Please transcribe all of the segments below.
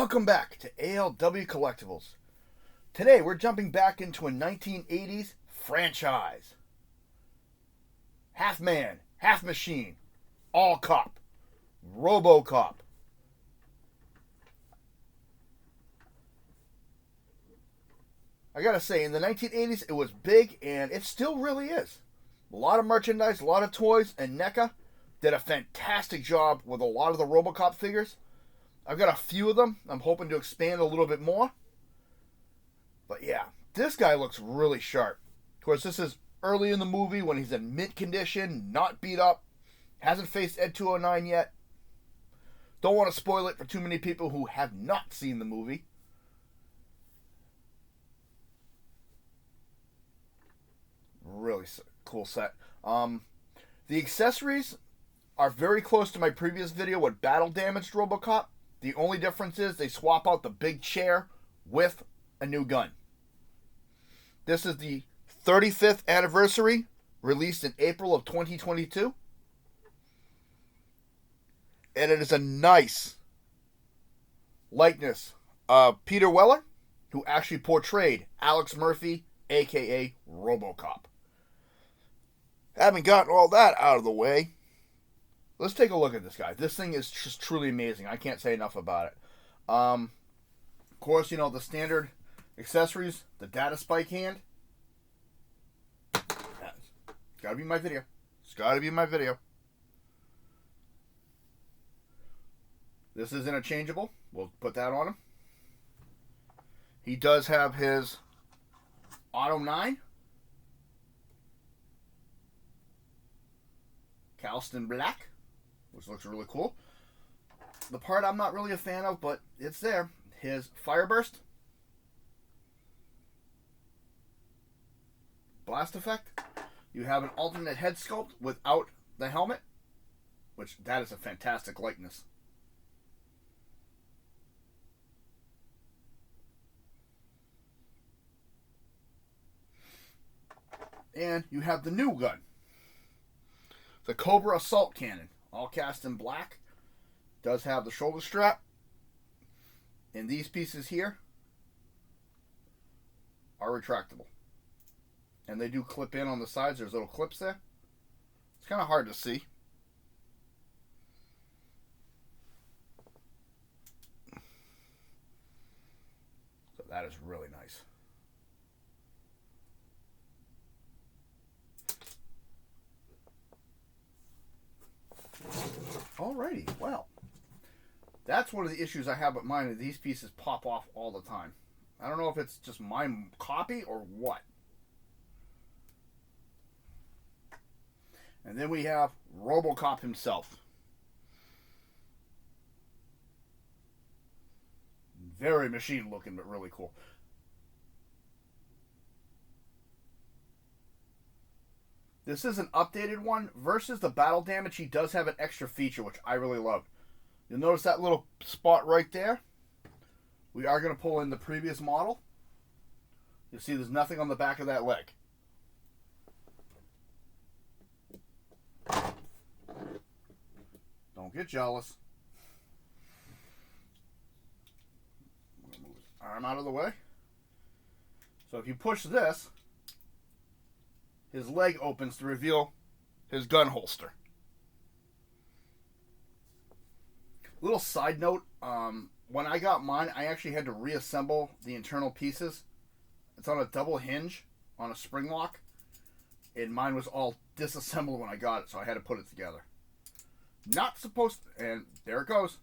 Welcome back to ALW Collectibles. Today we're jumping back into a 1980s franchise. Half man, half machine, all cop, Robocop. I gotta say, in the 1980s it was big and it still really is. A lot of merchandise, a lot of toys, and NECA did a fantastic job with a lot of the Robocop figures. I've got a few of them. I'm hoping to expand a little bit more. But yeah, this guy looks really sharp. Of course, this is early in the movie when he's in mint condition, not beat up, hasn't faced Ed 209 yet. Don't want to spoil it for too many people who have not seen the movie. Really cool set. The accessories are very close to my previous video with Battle Damaged Robocop. The only difference is they swap out the big chair with a new gun. This is the 35th anniversary, released in April of 2022. And it is a nice likeness of Peter Weller, who actually portrayed Alex Murphy, aka Robocop. Having gotten all that out of the way, let's take a look at this guy. This thing is just truly amazing. I can't say enough about it. Of course, you know, the standard accessories, the data spike hand. It's gotta be my video. It's gotta be my video. This is interchangeable. We'll put that on him. He does have his Auto 9. Calston Black, which looks really cool. The part I'm not really a fan of, but it's there. His Fireburst. Blast effect. You have an alternate head sculpt without the helmet, which that is a fantastic likeness. And you have the new gun. The Cobra Assault Cannon, all cast in black. Does have the shoulder strap. And these pieces here are retractable. And they do clip in on the sides. There's little clips there. It's kind of hard to see. So that is really nice. Alrighty, well, that's one of the issues I have with mine. Is these pieces pop off all the time. I don't know if it's just my copy or what. And then we have Robocop himself. Very machine looking, but really cool. This is an updated one. Versus the Battle Damage, he does have an extra feature, which I really love. You'll notice that little spot right there. We are going to pull in the previous model. You'll see there's nothing on the back of that leg. Don't get jealous. I'm going to move his arm out of the way. So if you push this, his leg opens to reveal his gun holster. Little side note, when I got mine, I actually had to reassemble the internal pieces. It's on a double hinge on a spring lock. And mine was all disassembled when I got it, so I had to put it together. Not supposed to, and there it goes.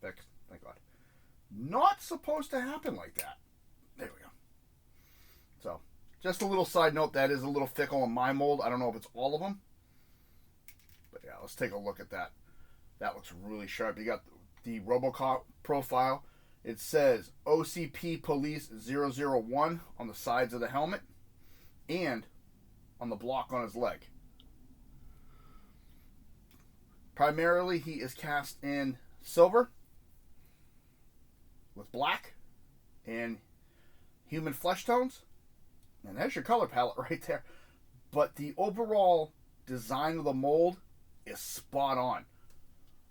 Fixed, thank God. Not supposed to happen like that. There we go. So, just a little side note, that is a little fickle in my mold. I don't know if it's all of them. But yeah, let's take a look at that. That looks really sharp. You got the Robocop profile. It says OCP Police 001 on the sides of the helmet. And on the block on his leg. Primarily, he is cast in silver with black and human flesh tones. And there's your color palette right there. But the overall design of the mold is spot on.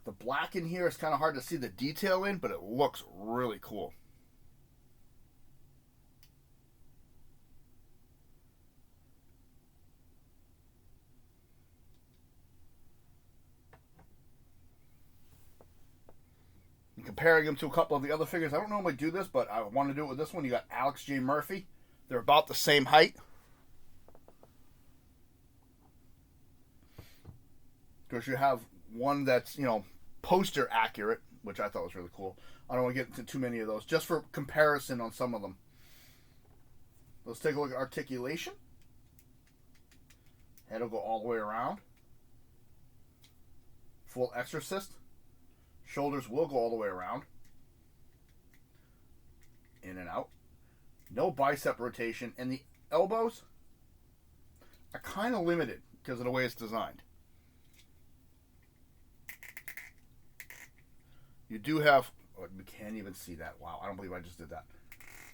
The black in here is kind of hard to see the detail in, but it looks really cool. And comparing them to a couple of the other figures, I don't normally do this, but I want to do it with this one. You got Alex J. Murphy. They're about the same height. Because you have one that's, poster accurate, which I thought was really cool. I don't want to get into too many of those, just for comparison on some of them. Let's take a look at articulation. Head will go all the way around. Full exorcist. Shoulders will go all the way around. In and out. No bicep rotation. And the elbows are kind of limited because of the way it's designed. You do have, we can't even see that. Wow, I don't believe I just did that.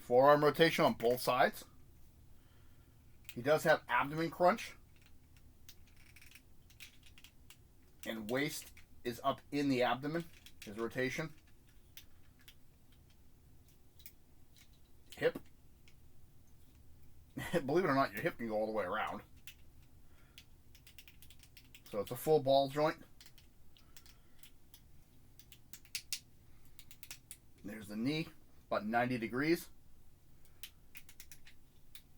Forearm rotation on both sides. He does have abdomen crunch. And waist is up in the abdomen, his rotation. Hip. Believe it or not, your hip can go all the way around. So it's a full ball joint. There's the knee, about 90 degrees.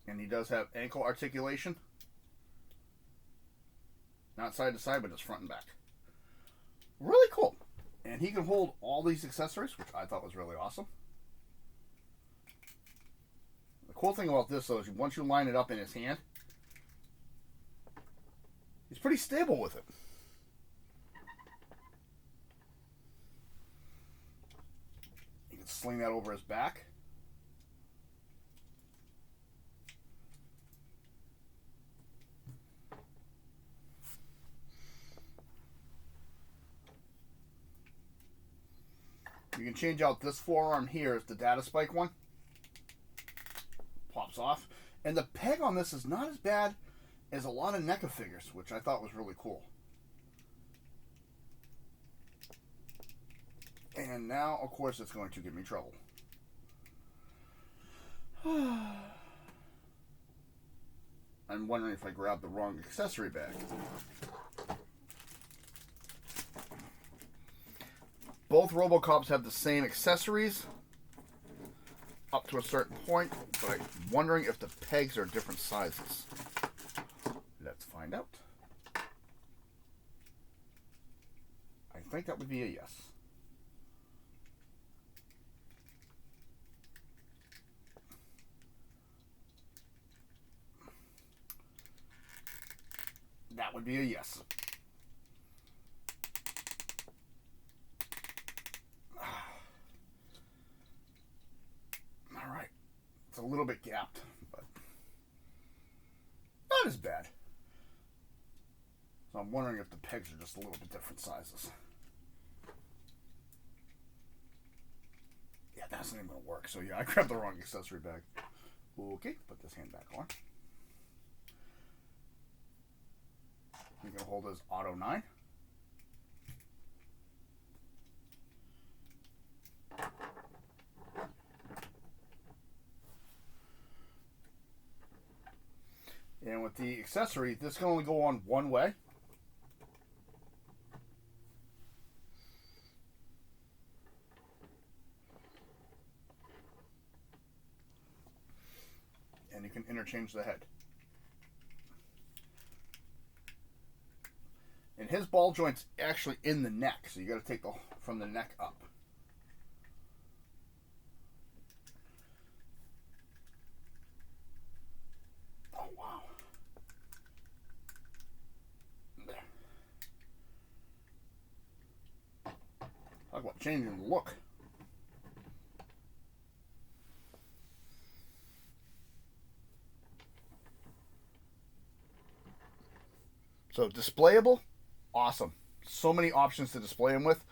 And he does have ankle articulation. Not side to side, but just front and back. Really cool. And he can hold all these accessories, which I thought was really awesome. The cool thing about this, though, is once you line it up in his hand, he's pretty stable with it. Sling that over his back. You can change out this forearm here as the data spike one. Pops off. And the peg on this is not as bad as a lot of NECA figures, which I thought was really cool. And now, of course, it's going to give me trouble. I'm wondering if I grabbed the wrong accessory bag. Both Robocops have the same accessories up to a certain point, but I'm wondering if the pegs are different sizes. Let's find out. I think that would be a yes. That would be a yes. All right. It's a little bit gapped, but not as bad. So I'm wondering if the pegs are just a little bit different sizes. Yeah, that's not even going to work. So yeah, I grabbed the wrong accessory bag. Okay, put this hand back on. You're going to hold his Auto 9. And with the accessory, this can only go on one way. And you can interchange the head. And his ball joint's actually in the neck, so you got to take from the neck up. Oh wow! There. Talk about changing the look. So displayable. Awesome. So many options to display him with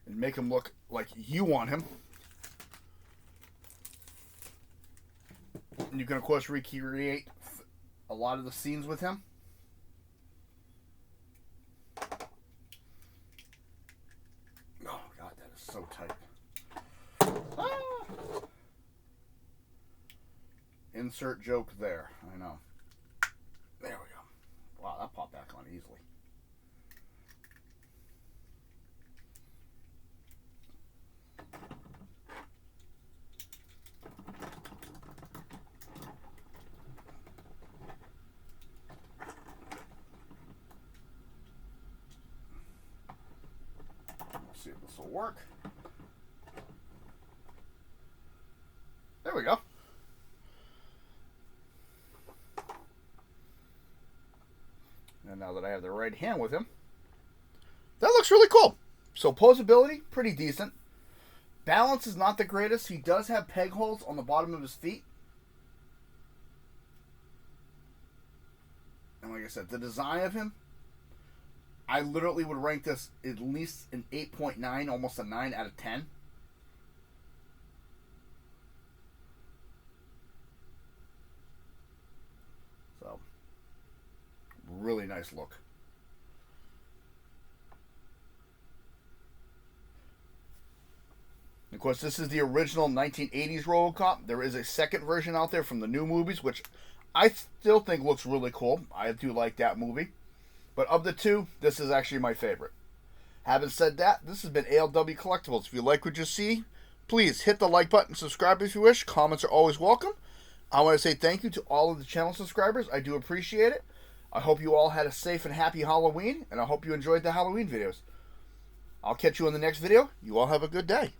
and make him look like you want him. And you can, of course, recreate a lot of the scenes with him. insert joke there. I know. There we go. Wow, that popped back on easily. Let's see if this will work. There we go. And now that I have the right hand with him, that looks really cool. So posability, pretty decent. Balance is not the greatest. He does have peg holes on the bottom of his feet. And like I said, the design of him, I literally would rank this at least an 8.9, almost a 9 out of 10. So, really nice look. Of course, this is the original 1980s Robocop. There is a second version out there from the new movies, which I still think looks really cool. I do like that movie. But of the two, this is actually my favorite. Having said that, this has been ALW Collectibles. If you like what you see, please hit the like button, subscribe if you wish. Comments are always welcome. I want to say thank you to all of the channel subscribers. I do appreciate it. I hope you all had a safe and happy Halloween, and I hope you enjoyed the Halloween videos. I'll catch you in the next video. You all have a good day.